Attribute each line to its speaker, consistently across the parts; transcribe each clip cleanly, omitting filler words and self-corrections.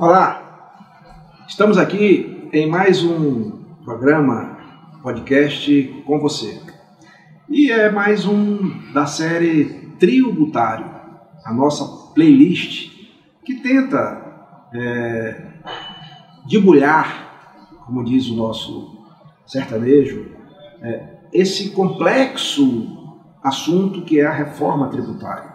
Speaker 1: Olá, estamos aqui em mais um programa, podcast com você. E é mais um da série Tributário, a nossa playlist que tenta debulhar, como diz o nosso sertanejo, esse complexo assunto que é a reforma tributária.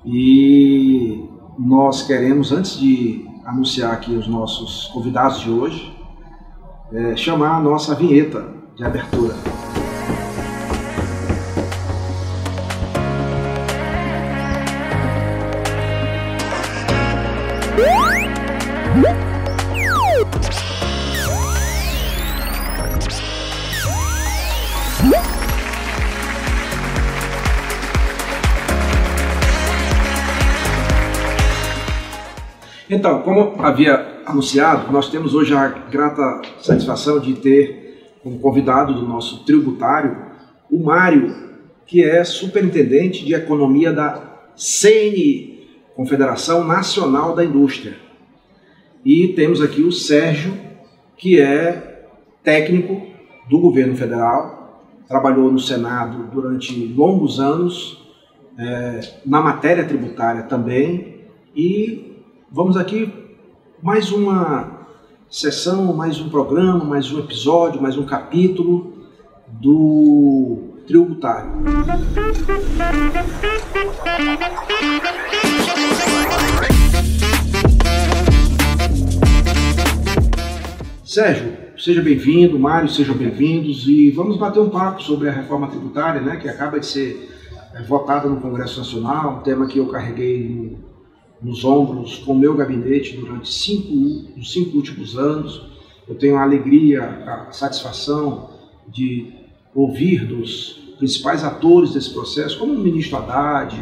Speaker 1: E nós queremos, antes de anunciar aqui os nossos convidados de hoje, chamar a nossa vinheta de abertura. Então, como havia anunciado, nós temos hoje a grata satisfação de ter como convidado do nosso tributário o Mário, que é superintendente de economia da CNI, Confederação Nacional da Indústria. E temos aqui o Sérgio, que é técnico do governo federal, trabalhou no Senado durante longos anos, na matéria tributária também, e vamos aqui mais uma sessão, mais um programa, mais um episódio, mais um capítulo do Tributário. Sérgio, seja bem-vindo, Mário, sejam bem-vindos e vamos bater um papo sobre a reforma tributária, né, que acaba de ser votada no Congresso Nacional, um tema que eu carreguei nos ombros com o meu gabinete durante os cinco últimos anos. Eu tenho a alegria, a satisfação de ouvir dos principais atores desse processo, como o ministro Haddad,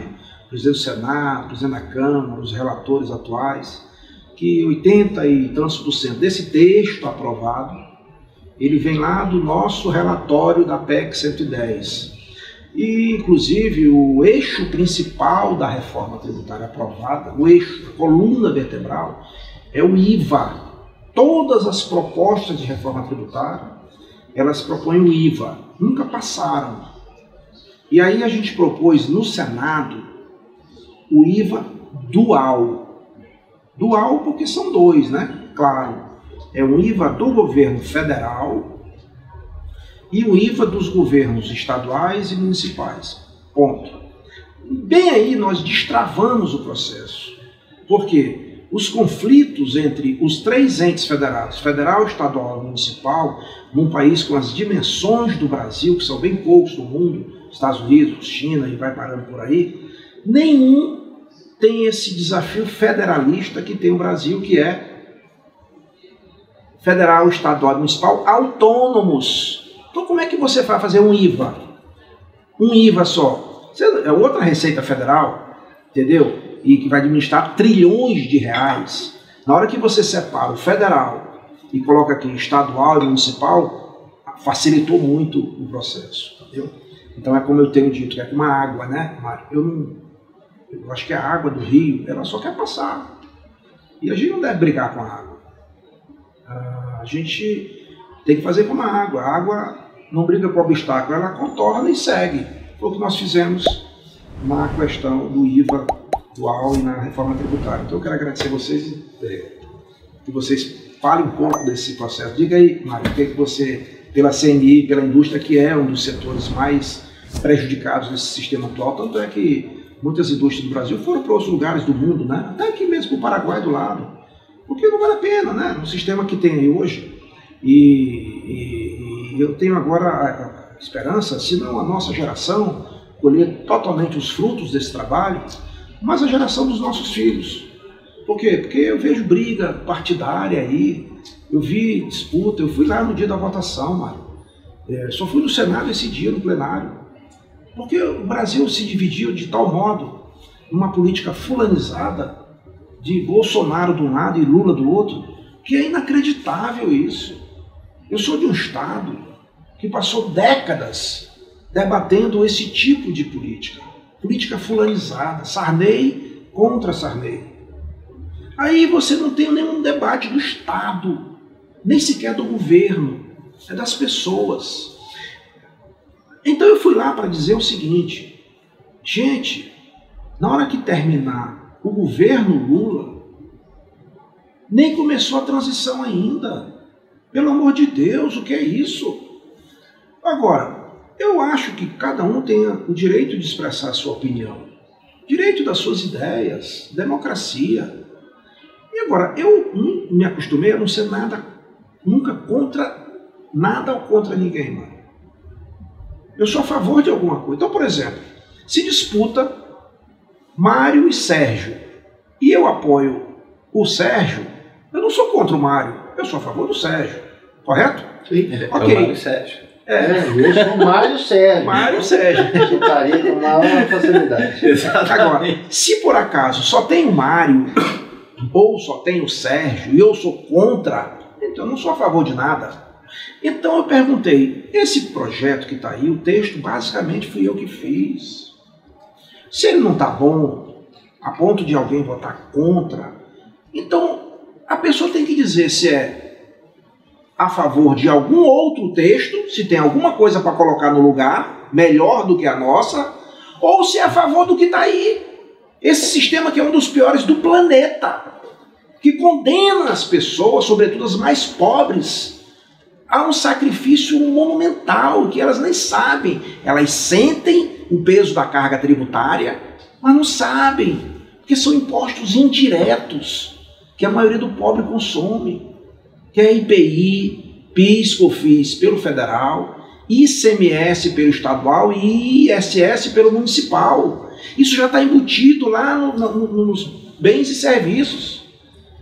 Speaker 1: o presidente do Senado, o presidente da Câmara, os relatores atuais, que 80 e tantos % desse texto aprovado, ele vem lá do nosso relatório da PEC 110. E, inclusive, o eixo principal da reforma tributária aprovada, o eixo, a coluna vertebral, é o IVA. Todas as propostas de reforma tributária, elas propõem o IVA, nunca passaram. E aí a gente propôs no Senado o IVA dual. Dual porque são dois, né? Claro, é o IVA do governo federal e o IVA dos governos estaduais e municipais. Ponto. Bem aí nós destravamos o processo. Por quê? Os conflitos entre os três entes federados, federal, estadual e municipal, num país com as dimensões do Brasil, que são bem poucos no mundo, Estados Unidos, China e vai parando por aí, nenhum tem esse desafio federalista que tem o Brasil, que é federal, estadual e municipal autônomos. Então como é que você vai fazer um IVA? Um IVA só. É outra receita federal, entendeu? E que vai administrar trilhões de reais. Na hora que você separa o federal e coloca aqui estadual e municipal, facilitou muito o processo, entendeu? Então é como eu tenho dito, é como a água, né, Mário? Eu acho que a água do rio, ela só quer passar. E a gente não deve brigar com a água. A gente tem que fazer como a água. A água não briga com o obstáculo, ela contorna e segue. Foi o que nós fizemos na questão do IVA dual e na reforma tributária. Então eu quero agradecer a vocês que vocês falem um pouco desse processo. Diga aí, Mário, o que você, pela CNI, pela indústria, que é um dos setores mais prejudicados nesse sistema atual, tanto é que muitas indústrias do Brasil foram para outros lugares do mundo, né? Até aqui mesmo para o Paraguai do lado. Porque não vale a pena, né? No sistema que tem aí hoje. E eu tenho agora a esperança, se não a nossa geração, colher totalmente os frutos desse trabalho, mas a geração dos nossos filhos. Por quê? Porque eu vejo briga partidária aí, eu vi disputa, eu fui lá no dia da votação, Mário. Só fui no Senado esse dia, no plenário. Porque o Brasil se dividiu de tal modo, numa política fulanizada, de Bolsonaro de um lado e Lula do outro, que é inacreditável isso. Eu sou de um estado que passou décadas debatendo esse tipo de política fulanizada, Sarney contra Sarney. Aí você não tem nenhum debate do Estado, nem sequer do governo, é das pessoas. Então eu fui lá para dizer o seguinte, gente, na hora que terminar o governo Lula, nem começou a transição ainda. Pelo amor de Deus, o que é isso? Agora, eu acho que cada um tem o direito de expressar a sua opinião, direito das suas ideias, democracia. E agora, eu me acostumei a não ser nada, nunca contra nada ou contra ninguém, mano. Eu sou a favor de alguma coisa. Então, por exemplo, se disputa Mário e Sérgio, e eu apoio o Sérgio, eu não sou contra o Mário, eu sou a favor do Sérgio, correto?
Speaker 2: Sim,
Speaker 1: ok.
Speaker 2: É o Mário e Sérgio.
Speaker 3: Eu sou Mário Sérgio.
Speaker 1: Mário Sérgio.
Speaker 3: Eu estaria com maior facilidade.
Speaker 1: Agora, se por acaso só tem o Mário ou só tem o Sérgio e eu sou contra, então eu não sou a favor de nada. Então eu perguntei, esse projeto que está aí, o texto basicamente fui eu que fiz. Se ele não está bom, a ponto de alguém votar contra, então a pessoa tem que dizer se é a favor de algum outro texto, se tem alguma coisa para colocar no lugar, melhor do que a nossa, ou se é a favor do que está aí. Esse sistema que é um dos piores do planeta, que condena as pessoas, sobretudo as mais pobres, a um sacrifício monumental, que elas nem sabem. Elas sentem o peso da carga tributária, mas não sabem, porque são impostos indiretos, que a maioria do pobre consome, que é IPI, PIS, COFINS pelo federal, ICMS pelo estadual e ISS pelo municipal. Isso já está embutido lá nos bens e serviços,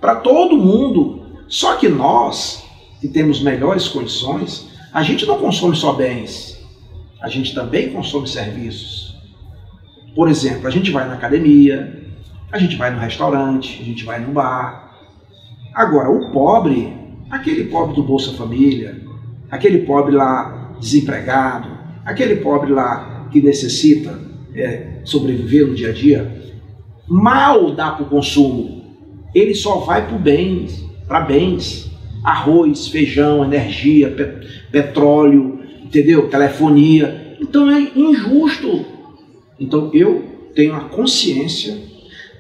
Speaker 1: para todo mundo. Só que nós, que temos melhores condições, a gente não consome só bens, a gente também consome serviços. Por exemplo, a gente vai na academia, a gente vai no restaurante, a gente vai no bar. Agora, o pobre, aquele pobre do Bolsa Família, aquele pobre lá desempregado, aquele pobre lá que necessita sobreviver no dia a dia, mal dá para o consumo. Ele só vai para bens, arroz, feijão, energia, petróleo, entendeu? Telefonia. Então é injusto. Então eu tenho a consciência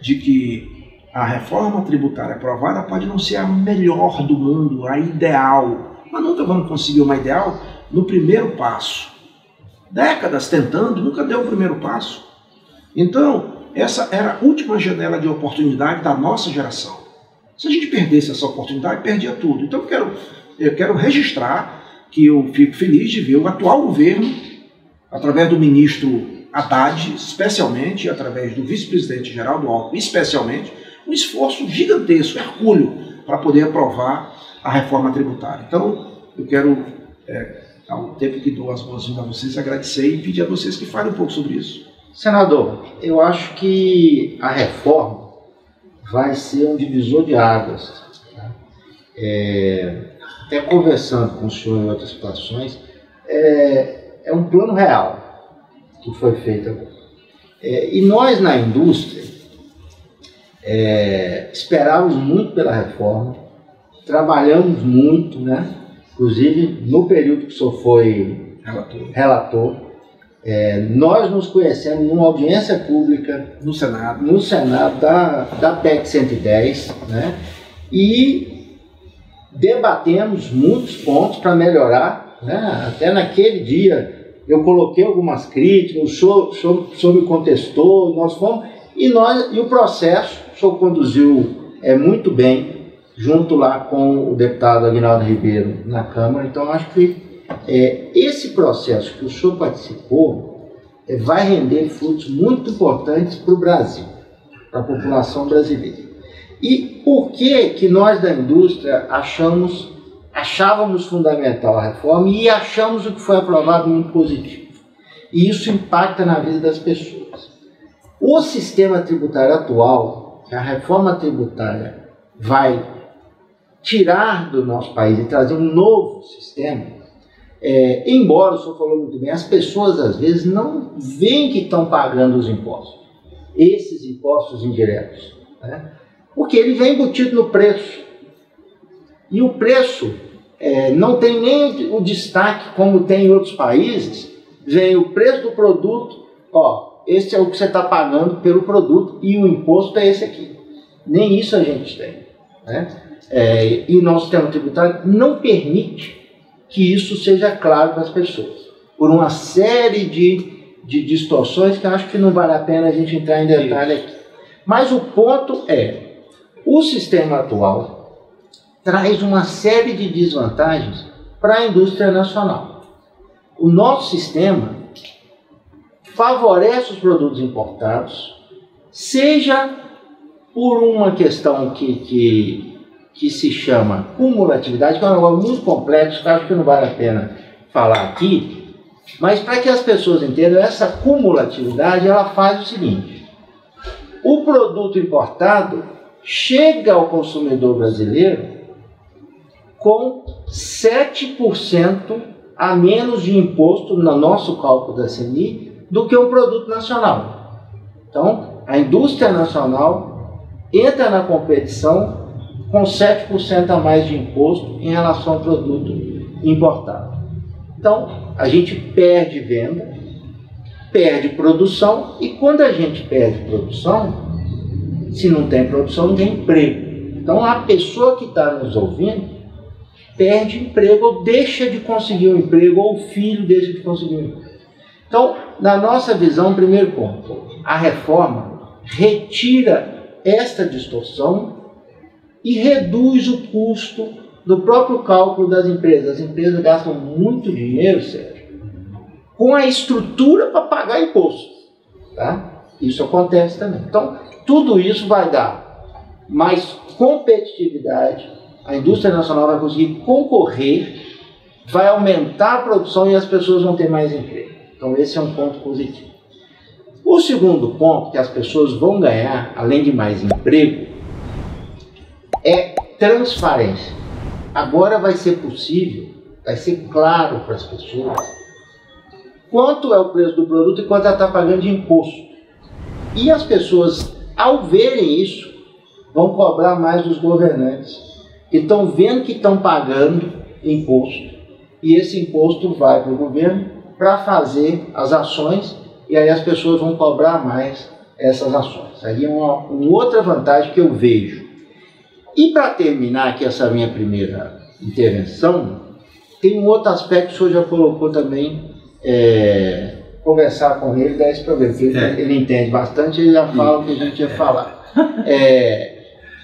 Speaker 1: de que a reforma tributária aprovada pode não ser a melhor do mundo, a ideal, mas nunca vamos conseguir uma ideal no primeiro passo. Décadas tentando, nunca deu o primeiro passo. Então, essa era a última janela de oportunidade da nossa geração. Se a gente perdesse essa oportunidade, perdia tudo. Então eu quero registrar que eu fico feliz de ver o atual governo, através do ministro Haddad, especialmente, e através do vice-presidente Geraldo Alckmin, especialmente, um esforço gigantesco, hercúleo, para poder aprovar a reforma tributária. Então, eu quero, ao tempo que dou as boas-vindas a vocês, agradecer e pedir a vocês que falem um pouco sobre isso.
Speaker 3: Senador, eu acho que a reforma vai ser um divisor de águas. Tá? Até conversando com o senhor em outras situações, é um plano real que foi feito agora. E nós, na indústria, esperávamos muito pela reforma, trabalhamos muito, né? Inclusive no período que o senhor foi relator, nós nos conhecemos numa audiência pública
Speaker 1: no Senado
Speaker 3: da PEC 110, né? E debatemos muitos pontos para melhorar, né? Até naquele dia eu coloquei algumas críticas, o senhor me contestou, nós fomos, e o processo o senhor conduziu muito bem, junto lá com o deputado Aguinaldo Ribeiro na Câmara. Então acho que esse processo que o senhor participou vai render frutos muito importantes para o Brasil, para a população brasileira. E por que nós da indústria achávamos fundamental a reforma e achamos o que foi aprovado muito positivo? E isso impacta na vida das pessoas. O sistema tributário atual, que a reforma tributária vai tirar do nosso país e trazer um novo sistema, embora o senhor falou muito bem, as pessoas às vezes não veem que estão pagando os impostos, esses impostos indiretos, né? Porque ele vem embutido no preço. E o preço não tem nem o destaque como tem em outros países. Vem o preço do produto, ó, esse é o que você está pagando pelo produto e o imposto é esse aqui. Nem isso a gente tem, né? E o nosso sistema tributário não permite que isso seja claro para as pessoas, por uma série de distorções que eu acho que não vale a pena a gente entrar em detalhe aqui. Mas o ponto é, o sistema atual traz uma série de desvantagens para a indústria nacional. O nosso sistema favorece os produtos importados, seja por uma questão que se chama cumulatividade, que é um negócio muito complexo, que eu acho que não vale a pena falar aqui, mas para que as pessoas entendam, essa cumulatividade ela faz o seguinte: o produto importado chega ao consumidor brasileiro com 7% a menos de imposto no nosso cálculo da CNI do que um produto nacional. Então, a indústria nacional entra na competição com 7% a mais de imposto em relação ao produto importado. Então, a gente perde venda, perde produção, e quando a gente perde produção, se não tem produção, não tem emprego. Então, a pessoa que está nos ouvindo perde emprego ou deixa de conseguir um emprego, ou o filho deixa de conseguir um emprego. Então, na nossa visão, primeiro ponto, a reforma retira esta distorção e reduz o custo do próprio cálculo das empresas. As empresas gastam muito dinheiro, Sérgio, com a estrutura para pagar imposto. Tá? Isso acontece também. Então, tudo isso vai dar mais competitividade, a indústria nacional vai conseguir concorrer, vai aumentar a produção e as pessoas vão ter mais emprego. Então, esse é um ponto positivo. O segundo ponto que as pessoas vão ganhar, além de mais emprego, é transparência. Agora vai ser possível, vai ser claro para as pessoas quanto é o preço do produto e quanto ela está pagando de imposto. E as pessoas, ao verem isso, vão cobrar mais dos governantes, que estão vendo que estão pagando imposto. E esse imposto vai para o governo para fazer as ações, e aí as pessoas vão cobrar mais essas ações. Aí é uma outra vantagem que eu vejo. E para terminar aqui essa minha primeira intervenção, tem um outro aspecto que o senhor já colocou também, conversar com ele, dar esse problema, porque ele entende bastante, ele já fala o que a gente ia falar.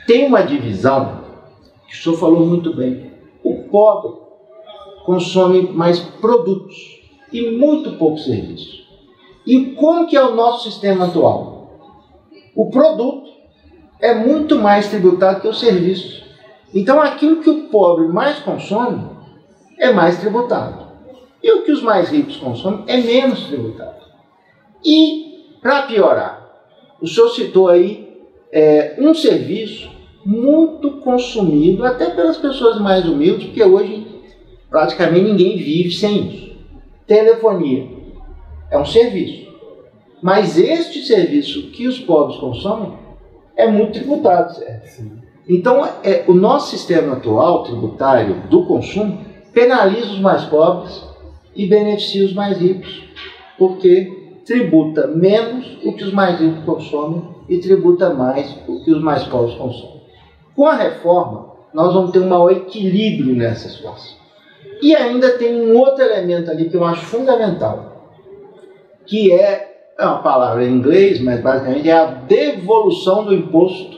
Speaker 3: Tem uma divisão, que o senhor falou muito bem, o pobre consome mais produtos e muito pouco serviço. E como que é o nosso sistema atual? O produto é muito mais tributado que o serviço. Então, aquilo que o pobre mais consome é mais tributado. E o que os mais ricos consomem é menos tributado. E, para piorar, o senhor citou aí um serviço muito consumido, até pelas pessoas mais humildes, porque hoje praticamente ninguém vive sem isso. Telefonia é um serviço. Mas este serviço que os pobres consomem é muito tributado, certo? Então, o nosso sistema atual tributário do consumo penaliza os mais pobres e beneficia os mais ricos, porque tributa menos o que os mais ricos consomem e tributa mais o que os mais pobres consomem. Com a reforma, nós vamos ter um maior equilíbrio nessa situação. E ainda tem um outro elemento ali que eu acho fundamental, que é uma palavra em inglês, mas basicamente é a devolução do imposto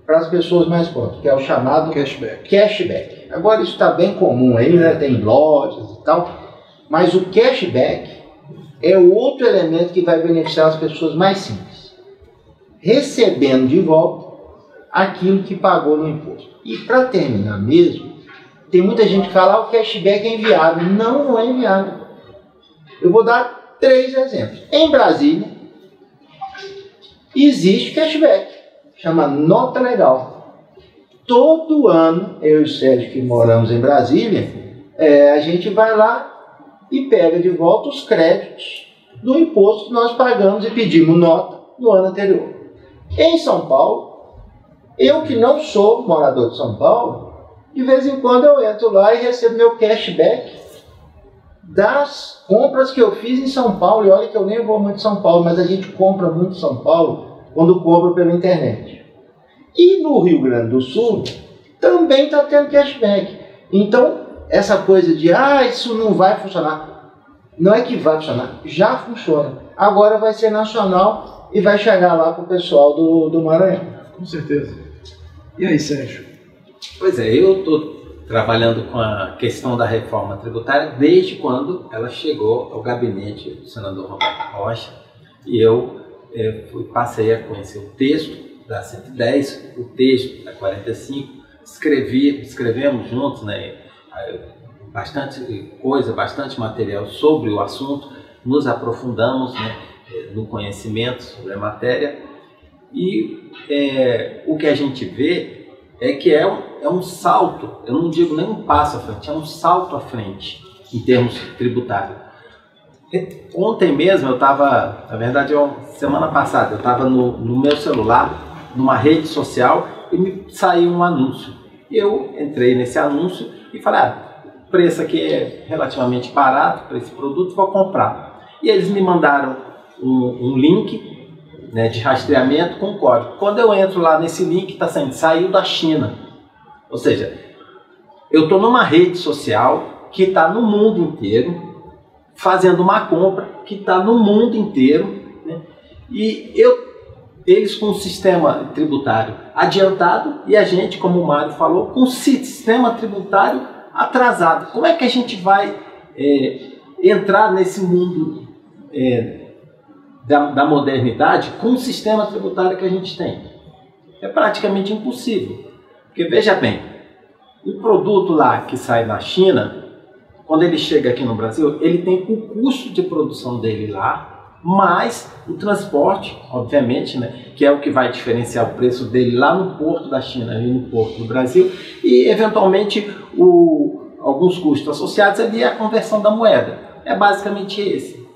Speaker 3: para as pessoas mais pobres, que é o chamado cashback. Agora isso está bem comum aí, né? Tem lojas e tal, mas o cashback é outro elemento que vai beneficiar as pessoas mais simples, recebendo de volta aquilo que pagou no imposto. E para terminar mesmo, tem muita gente que fala que o cashback é inviável. Não, não é inviável. Eu vou dar 3 exemplos. Em Brasília, existe cashback, chama nota legal. Todo ano, eu e o Sérgio, que moramos em Brasília, a gente vai lá e pega de volta os créditos do imposto que nós pagamos e pedimos nota no ano anterior. Em São Paulo, Eu que não sou morador de São Paulo, de vez em quando eu entro lá e recebo meu cashback das compras que eu fiz em São Paulo. E olha que eu nem vou muito em São Paulo, mas a gente compra muito em São Paulo quando compra pela internet. E no Rio Grande do Sul também está tendo cashback. Então, essa coisa de, isso não vai funcionar. Não é que vai funcionar, já funciona. Agora vai ser nacional e vai chegar lá para o pessoal do Maranhão.
Speaker 1: Com certeza. E aí, Sérgio?
Speaker 2: Pois é, eu estou trabalhando com a questão da reforma tributária desde quando ela chegou ao gabinete do senador Roberto Rocha, e eu passei a conhecer o texto da 110, o texto da 45, escrevemos juntos, né, bastante coisa, bastante material sobre o assunto, nos aprofundamos, né, no conhecimento sobre a matéria, e o que a gente vê é que é um salto, eu não digo nem um passo à frente, é um salto à frente em termos tributários. Ontem mesmo eu estava, na verdade semana passada, eu estava no meu celular, numa rede social, e me saiu um anúncio. Eu entrei nesse anúncio e falei, o preço aqui é relativamente barato para esse produto, vou comprar. E eles me mandaram um link, né, de rastreamento com código. Quando eu entro lá nesse link, está saiu da China. Ou seja, eu estou numa rede social que está no mundo inteiro, fazendo uma compra que está no mundo inteiro, né, e eles com um sistema tributário adiantado e a gente, como o Mário falou, com um sistema tributário atrasado. Como é que a gente vai entrar nesse mundo da modernidade com o sistema tributário que a gente tem? É praticamente impossível. Porque veja bem, o produto lá que sai na China, quando ele chega aqui no Brasil, ele tem o custo de produção dele lá, mais o transporte, obviamente, né, que é o que vai diferenciar o preço dele lá no porto da China e no porto do Brasil, e eventualmente alguns custos associados ali à conversão da moeda. É basicamente esse.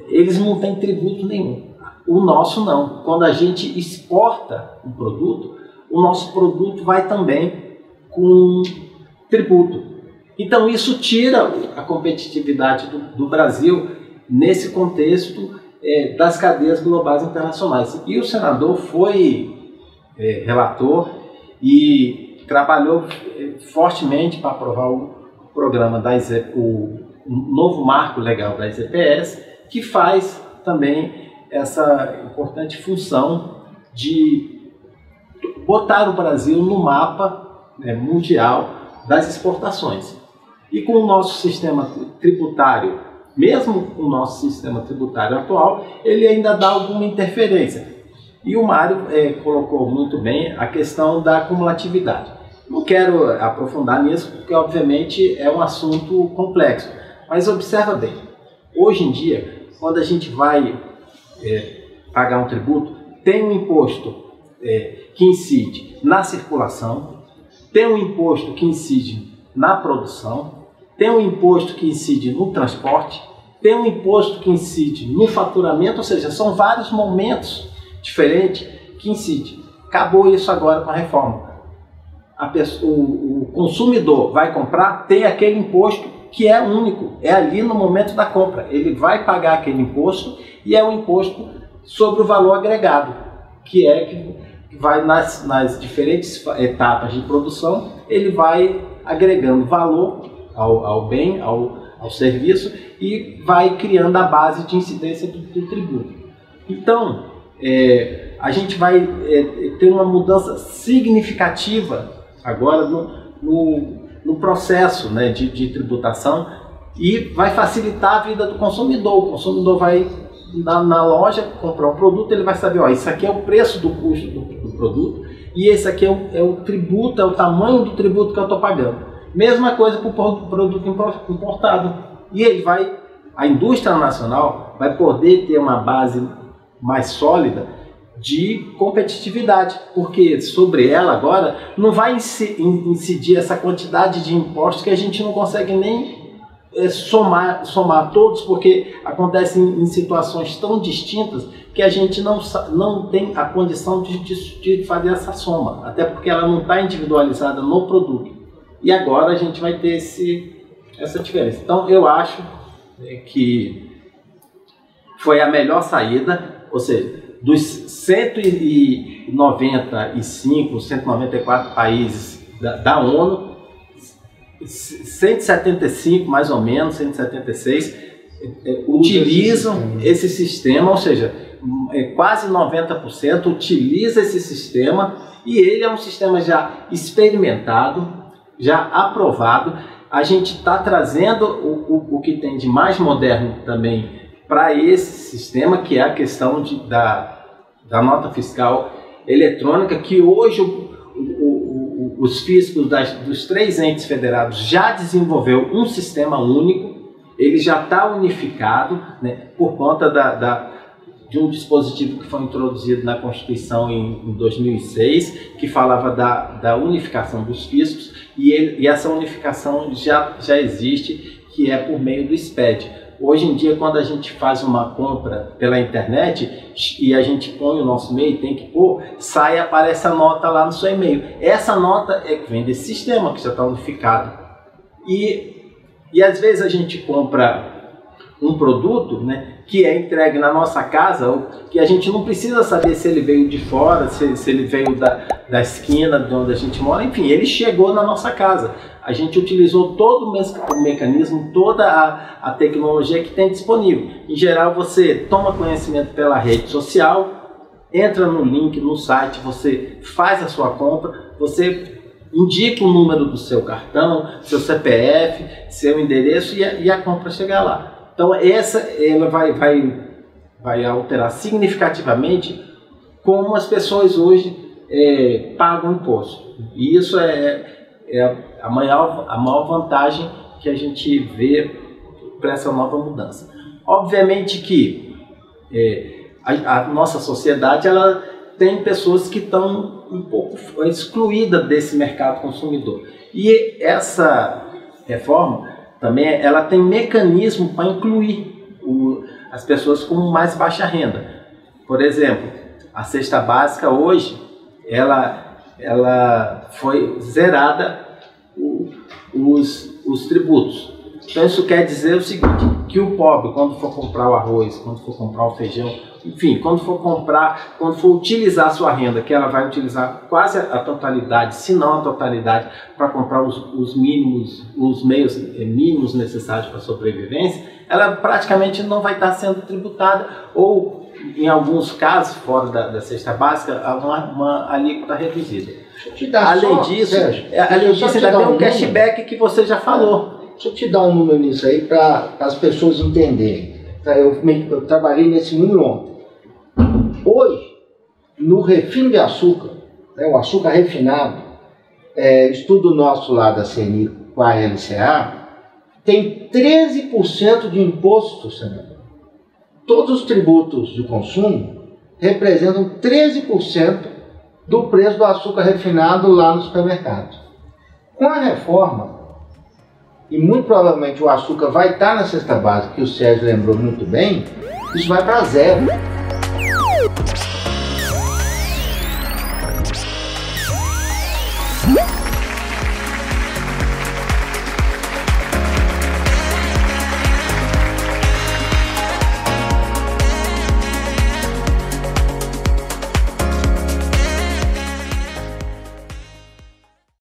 Speaker 2: Eles não têm tributo nenhum. O nosso não. Quando a gente exporta um produto, o nosso produto vai também com tributo. Então isso tira a competitividade do Brasil nesse contexto das cadeias globais internacionais. E o senador foi relator e trabalhou fortemente para aprovar o programa o novo marco legal da ECPS, que faz também essa importante função de botar o Brasil no mapa mundial das exportações. E com o nosso sistema tributário, mesmo o nosso sistema tributário atual, ele ainda dá alguma interferência. E o Mário colocou muito bem a questão da acumulatividade. Não quero aprofundar nisso, porque obviamente é um assunto complexo. Mas observa bem, hoje em dia, quando a gente vai pagar um tributo, tem um imposto que incide na circulação, tem um imposto que incide na produção, tem um imposto que incide no transporte, tem um imposto que incide no faturamento, ou seja, são vários momentos diferentes que incidem. Acabou isso agora com a reforma. O consumidor vai comprar, tem aquele imposto que é único, é ali no momento da compra. Ele vai pagar aquele imposto e é um imposto sobre o valor agregado, que vai nas diferentes etapas de produção, ele vai agregando valor ao bem, ao serviço, e vai criando a base de incidência do tributo. Então, a gente vai ter uma mudança significativa agora no processo, né, de tributação, e vai facilitar a vida do consumidor. O consumidor vai na loja comprar um produto, ele vai saber, isso aqui é o preço do custo do produto, e esse aqui é o tributo, é o tamanho do tributo que eu estou pagando. Mesma coisa para o produto importado. E a indústria nacional vai poder ter uma base mais sólida de competitividade, porque sobre ela agora não vai incidir essa quantidade de impostos que a gente não consegue nem somar todos, porque acontecem em situações tão distintas que a gente não tem a condição de fazer essa soma, até porque ela não está individualizada no produto. E agora a gente vai ter essa diferença. Então eu acho que foi a melhor saída, ou seja, dos 195, 194 países da ONU, 175 mais ou menos, 176 utilizam esse sistema, ou seja, quase 90% utiliza esse sistema, e ele é um sistema já experimentado, já aprovado. A gente está trazendo o que tem de mais moderno também para esse sistema, que é a questão da nota fiscal eletrônica, que hoje os fiscos dos 3 entes federados já desenvolveu um sistema único, ele já está unificado, né, por conta de um dispositivo que foi introduzido na Constituição em 2006, que falava da unificação dos fiscos, e essa unificação já existe, que é por meio do SPED. Hoje em dia, quando a gente faz uma compra pela internet e a gente põe o nosso e-mail, tem que pôr, aparece a nota lá no seu e-mail. Essa nota é que vem desse sistema, que já está unificado. E às vezes a gente compra um produto, né, que é entregue na nossa casa, ou que a gente não precisa saber se ele veio de fora, se ele veio da esquina de onde a gente mora, enfim, ele chegou na nossa casa. A gente utilizou todo o mecanismo, toda a tecnologia que tem disponível. Em geral, você toma conhecimento pela rede social, entra no link, no site, você faz a sua compra, você indica o número do seu cartão, seu CPF, seu endereço e a compra chega lá. Então ela vai alterar significativamente como as pessoas hoje pagam imposto. E isso é a maior vantagem que a gente vê para essa nova mudança. Obviamente que a nossa sociedade ela tem pessoas que estão um pouco excluídas desse mercado consumidor. E essa reforma também ela tem mecanismo para incluir as pessoas com mais baixa renda. Por exemplo, a cesta básica hoje ela foi zerada os tributos. Então isso quer dizer o seguinte, que o pobre, quando for comprar o arroz, quando for comprar o feijão, enfim, quando for utilizar a sua renda, que ela vai utilizar quase a totalidade, se não a totalidade, para comprar os meios mínimos necessários para a sobrevivência, ela praticamente não vai estar sendo tributada, ou em alguns casos, fora da cesta básica, uma alíquota reduzida. Além disso, ainda tem um cashback que você já falou.
Speaker 3: Deixa eu te dar um número nisso aí para as pessoas entenderem. Eu trabalhei nesse número ontem. Hoje, no refino de açúcar, né, o açúcar refinado, estudo nosso lá da CNI com a LCA, tem 13% de imposto, senador. Todos os tributos de consumo representam 13% do preço do açúcar refinado lá no supermercado. Com a reforma, e muito provavelmente o açúcar vai estar na cesta básica, que o Sérgio lembrou muito bem, isso vai para zero.